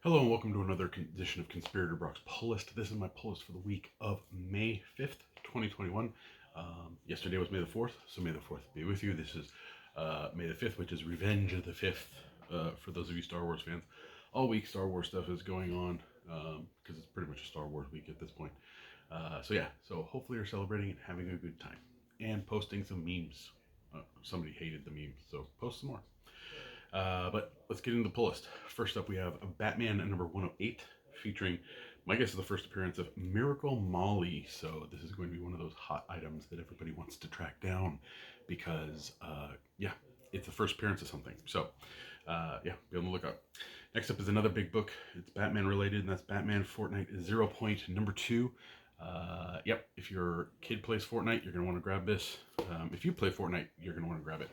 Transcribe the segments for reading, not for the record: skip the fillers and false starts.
Hello and welcome to another edition of Conspirator Brock's pull list. This is my pull list for the week of May 5th, 2021. Yesterday was May the 4th, so May the 4th be with you. This is May the 5th, which is Revenge of the 5th for those of you Star Wars fans. All week Star Wars stuff is going on because it's pretty much a Star Wars week at this point. So hopefully you're celebrating and having a good time and posting some memes. Somebody hated the memes, so post some more. But let's get into the pull list. First up, we have Batman number 108, featuring, my guess is the first appearance of Miracle Molly. So this is going to be one of those hot items that everybody wants to track down because, it's the first appearance of something. So, be on the lookout. Next up is another big book. It's Batman related, and that's Batman Fortnite 0 Point number 2. If your kid plays Fortnite, you're going to want to grab this. If you play Fortnite, you're going to want to grab it.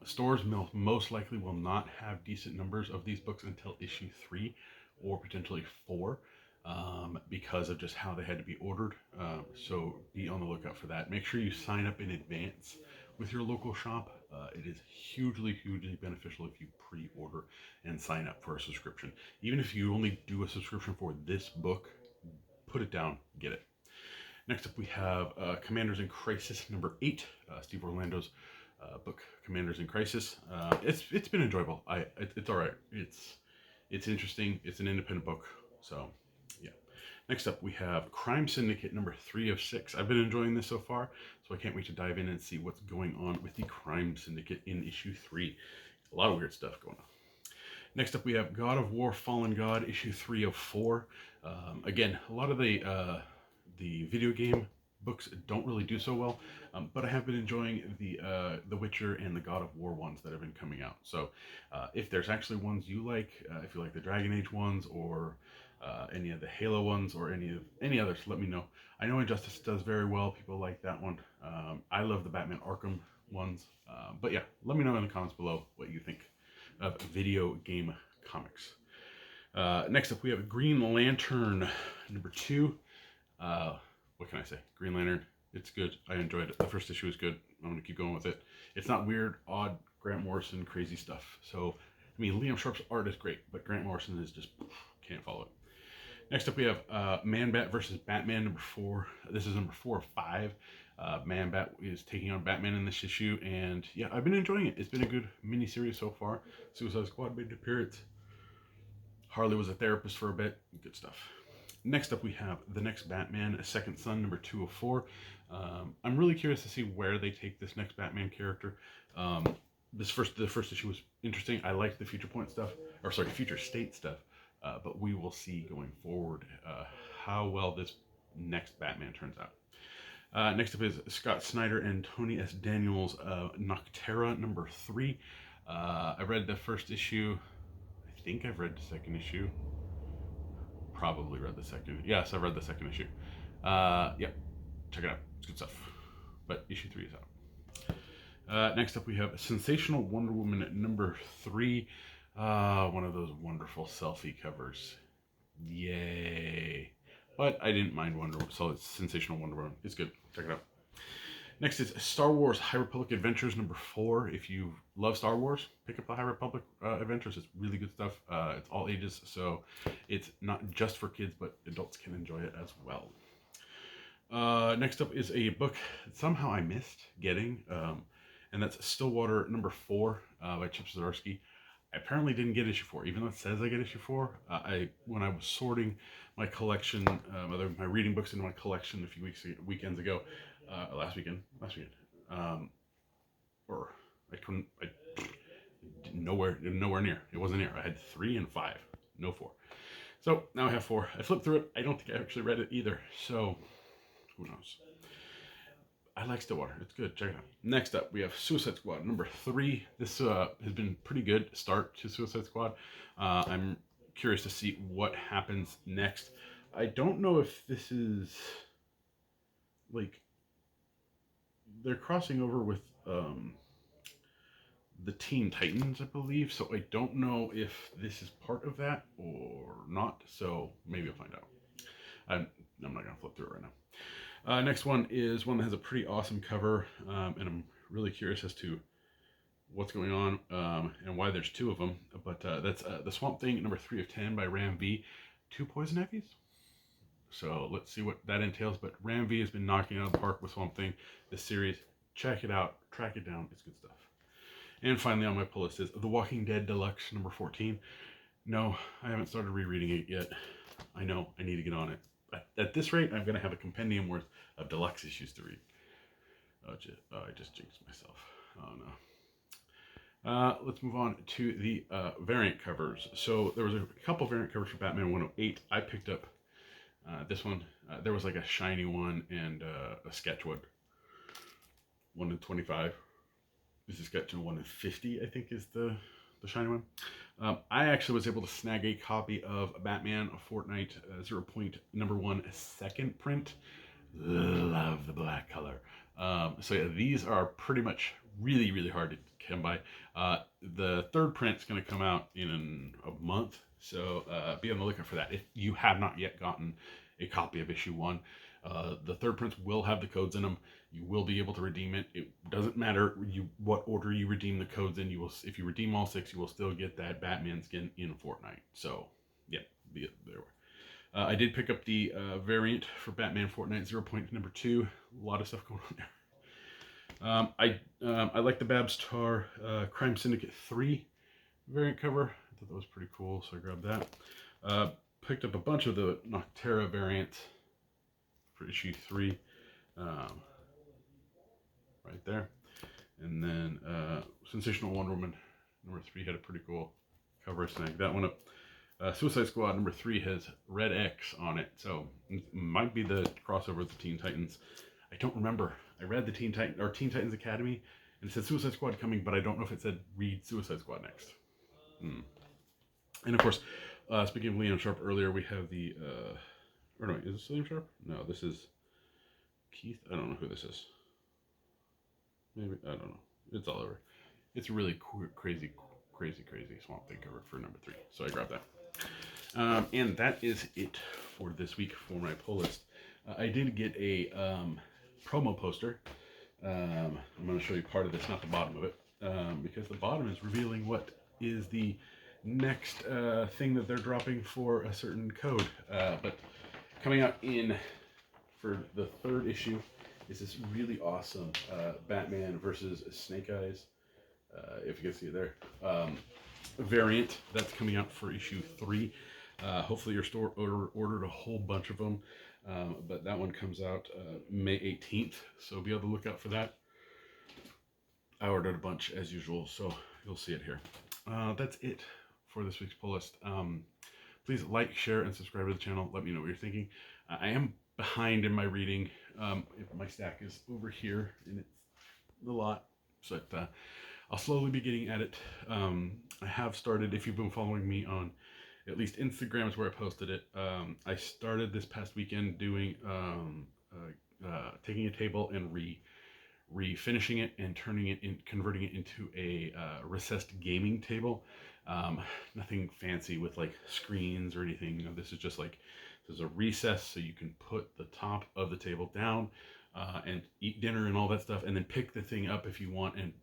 Stores most likely will not have decent numbers of these books until issue 3 or potentially 4 because of just how they had to be ordered. So be on the lookout for that. Make sure you sign up in advance with your local shop. It is hugely beneficial if you pre-order and sign up for a subscription. Even if you only do a subscription for this book, put it down, get it. Next up, we have Commanders in Crisis number 8, Steve Orlando's book, Commanders in Crisis. It's been enjoyable. It's all right. It's interesting. It's an independent book. So yeah. Next up, we have Crime Syndicate number 3 of 6. I've been enjoying this so far, so I can't wait to dive in and see what's going on with the Crime Syndicate in issue 3. A lot of weird stuff going on. Next up, we have God of War Fallen God, issue 3 of 4. Again, a lot of the video game books don't really do so well, but I have been enjoying the Witcher and the God of War ones that have been coming out. So if there's actually ones you like, if you like the Dragon Age ones or any of the Halo ones or any others, let me know. I know Injustice does very well. People like that one. I love the Batman Arkham ones. But yeah, let me know in the comments below what you think of video game comics. Next up, we have Green Lantern number 2. What can I say? Green Lantern, it's good. I enjoyed it. The first issue is good. I'm going to keep going with it. It's not weird, odd, Grant Morrison, crazy stuff. So, I mean, Liam Sharp's art is great, but Grant Morrison is just, can't follow it. Next up, we have Man-Bat versus Batman number 4. This is number 4 of 5. Man-Bat is taking on Batman in this issue, and yeah, I've been enjoying it. It's been a good mini-series so far. Suicide Squad made an appearance. Harley was a therapist for a bit. Good stuff. Next up, we have The Next Batman, Second Son, number 2 of 4. I'm really curious to see where they take this next Batman character. The first issue was interesting. I liked the Future State stuff. But we will see going forward how well this next Batman turns out. Next up is Scott Snyder and Tony S. Daniels' Nocterra number 3. I read the first issue. I think I've read the second issue. Probably read the second. Yes, I've read the second issue. Check it out. It's good stuff. But issue 3 is out. Next up, we have Sensational Wonder Woman number 3. One of those wonderful selfie covers. Yay. But I didn't mind Sensational Wonder Woman. It's good. Check it out. Next is Star Wars High Republic Adventures number 4. If you love Star Wars, pick up the High Republic Adventures. It's really good stuff. It's all ages, so it's not just for kids, but adults can enjoy it as well. Next up is a book that somehow I missed getting, and that's Stillwater number 4 by Chip Zdarsky. I apparently didn't get issue 4, even though it says I get issue 4. When I was sorting my collection, my reading books into my collection a few weekends ago, last weekend, or nowhere near. It wasn't near. I had 3 and 5, no 4. So now I have 4. I flipped through it. I don't think I actually read it either. So who knows? I like Stillwater. It's good. Check it out. Next up, we have Suicide Squad number 3. This has been pretty good start to Suicide Squad. I'm curious to see what happens next. I don't know if this is like they're crossing over with the Teen Titans, I believe. So I don't know if this is part of that or not. So maybe I'll find out. I'm not going to flip through it right now. Next one is one that has a pretty awesome cover, and I'm really curious as to what's going on and why there's two of them. But that's the Swamp Thing number 3 of 10 by Ram V. 2 Poison Ivies. So let's see what that entails. But Ram V has been knocking it out of the park with Swamp Thing this series. Check it out, track it down. It's good stuff. And finally on my pull list is The Walking Dead Deluxe number 14. No, I haven't started rereading it yet. I know I need to get on it. At this rate, I'm going to have a compendium worth of deluxe issues to read. Oh, I just jinxed myself. Oh no. Let's move on to the variant covers. So there was a couple variant covers for Batman 108. I picked up this one. There was like a shiny one and a sketch one. 1 in 25. This is sketch 1 in 50, I think is the shiny one. I actually was able to snag a copy of Batman Fortnite 0.1 second print. Love the black color. So yeah, these are pretty much really hard to come by. The third print's going to come out in a month, so be on the lookout for that. If you have not yet gotten a copy of issue 1, the third prints will have the codes in them. You will be able to redeem it. It doesn't matter what order you redeem the codes in. If you redeem all 6, you will still get that Batman skin in Fortnite. So yeah, there. I did pick up the variant for Batman Fortnite 0.2. A lot of stuff going on there. I like the Babstar Crime Syndicate 3 variant cover. I thought that was pretty cool, so I grabbed that. Picked up a bunch of the Nocterra variants for issue 3. Right there. And then Sensational Wonder Woman number 3 had a pretty cool cover. Snag that one up. Suicide Squad number 3 has Red X on it, so it might be the crossover with the Teen Titans. I don't remember. I read the Teen Titans Academy, and it said Suicide Squad coming, but I don't know if it said read Suicide Squad next. And of course, speaking of Liam Sharp earlier, we have the or no, is this Liam Sharp? No, this is Keith. I don't know who this is. Maybe, I don't know. It's all over. It's a really crazy Swamp Thing cover for number 3. So I grabbed that. And that is it for this week for my pull list. I did get a promo poster. I'm going to show you part of this, not the bottom of it. Because the bottom is revealing what is the next thing that they're dropping for a certain code. But coming out for the 3rd issue is this really awesome Batman versus Snake Eyes, if you can see it there, variant that's coming out for issue 3. Hopefully your store ordered a whole bunch of them, but that one comes out May 18th, so be on the lookout for that. I ordered a bunch as usual, so you'll see it here. That's it for this week's pull list. Please like, share, and subscribe to the channel. Let me know what you're thinking. I am behind in my reading. My stack is over here, and it's a lot, so I'll slowly be getting at it. I have started, if you've been following me on at least Instagram is where I posted it. I started this past weekend doing taking a table and refinishing it and converting it into a recessed gaming table. Nothing fancy with like screens or anything. You know, this is just like, there's a recess so you can put the top of the table down and eat dinner and all that stuff, and then pick the thing up if you want and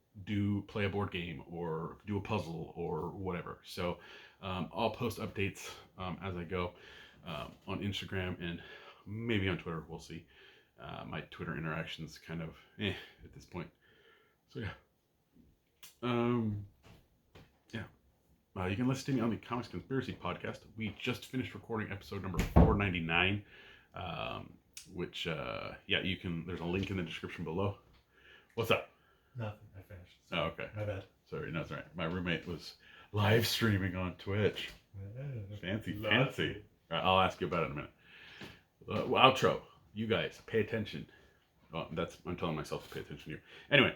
play a board game or do a puzzle or whatever. So I'll post updates as I go on Instagram and maybe on Twitter. We'll see. My Twitter interactions kind of at this point. So yeah. You can listen to me on the Comics Conspiracy podcast. We just finished recording episode number 499, which, you can, there's a link in the description below. What's up? Nothing, I finished. So, oh, okay. My bad. Sorry, no, that's all right. My roommate was live streaming on Twitch. Fancy. All right, I'll ask you about it in a minute. Outro. You guys, pay attention. Well, I'm telling myself to pay attention here. Anyway,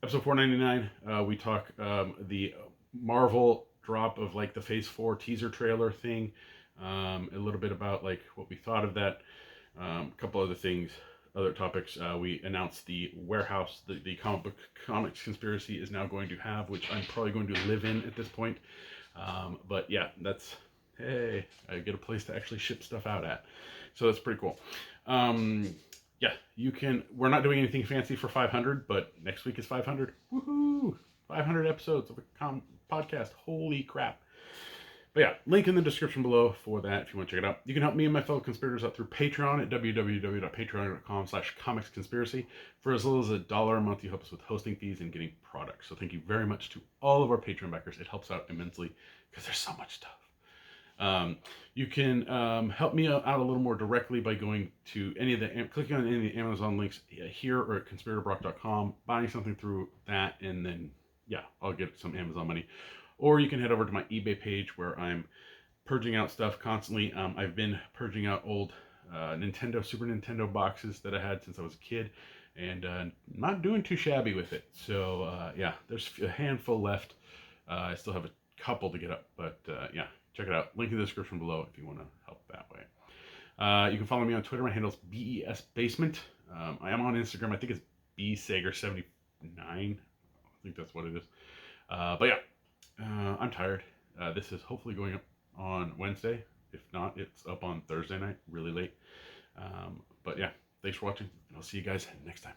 episode 499, we talk the Marvel drop of like the Phase 4 teaser trailer thing, a little bit about like what we thought of that, a couple other things, other topics. We announced the warehouse, the comics conspiracy is now going to have, which I'm probably going to live in at this point. But yeah, hey, I get a place to actually ship stuff out at. So that's pretty cool. yeah, you can. We're not doing anything fancy for 500, but next week is 500. Woohoo! 500 episodes of a podcast. Holy crap! But yeah, link in the description below for that if you want to check it out. You can help me and my fellow conspirators out through Patreon at www.patreon.com/comicsconspiracy. For as little as $1 a month, you help us with hosting fees and getting products. So thank you very much to all of our Patreon backers. It helps out immensely because there's so much stuff. You can help me out a little more directly by going to clicking on any of the Amazon links here or at conspiratorbrock.com, buying something through that, and then yeah, I'll get some Amazon money. Or you can head over to my eBay page where I'm purging out stuff constantly. I've been purging out old Super Nintendo boxes that I had since I was a kid, and not doing too shabby with it. So yeah, there's a handful left. I still have a couple to get up, but yeah, check it out. Link in the description below if you want to help that way. You can follow me on Twitter. My handle is BESBasement. I am on Instagram. I think it's bsager79. I think that's what it is. But yeah. I'm tired. This is hopefully going up on Wednesday. If not, it's up on Thursday night, really late. But yeah, thanks for watching, and I'll see you guys next time.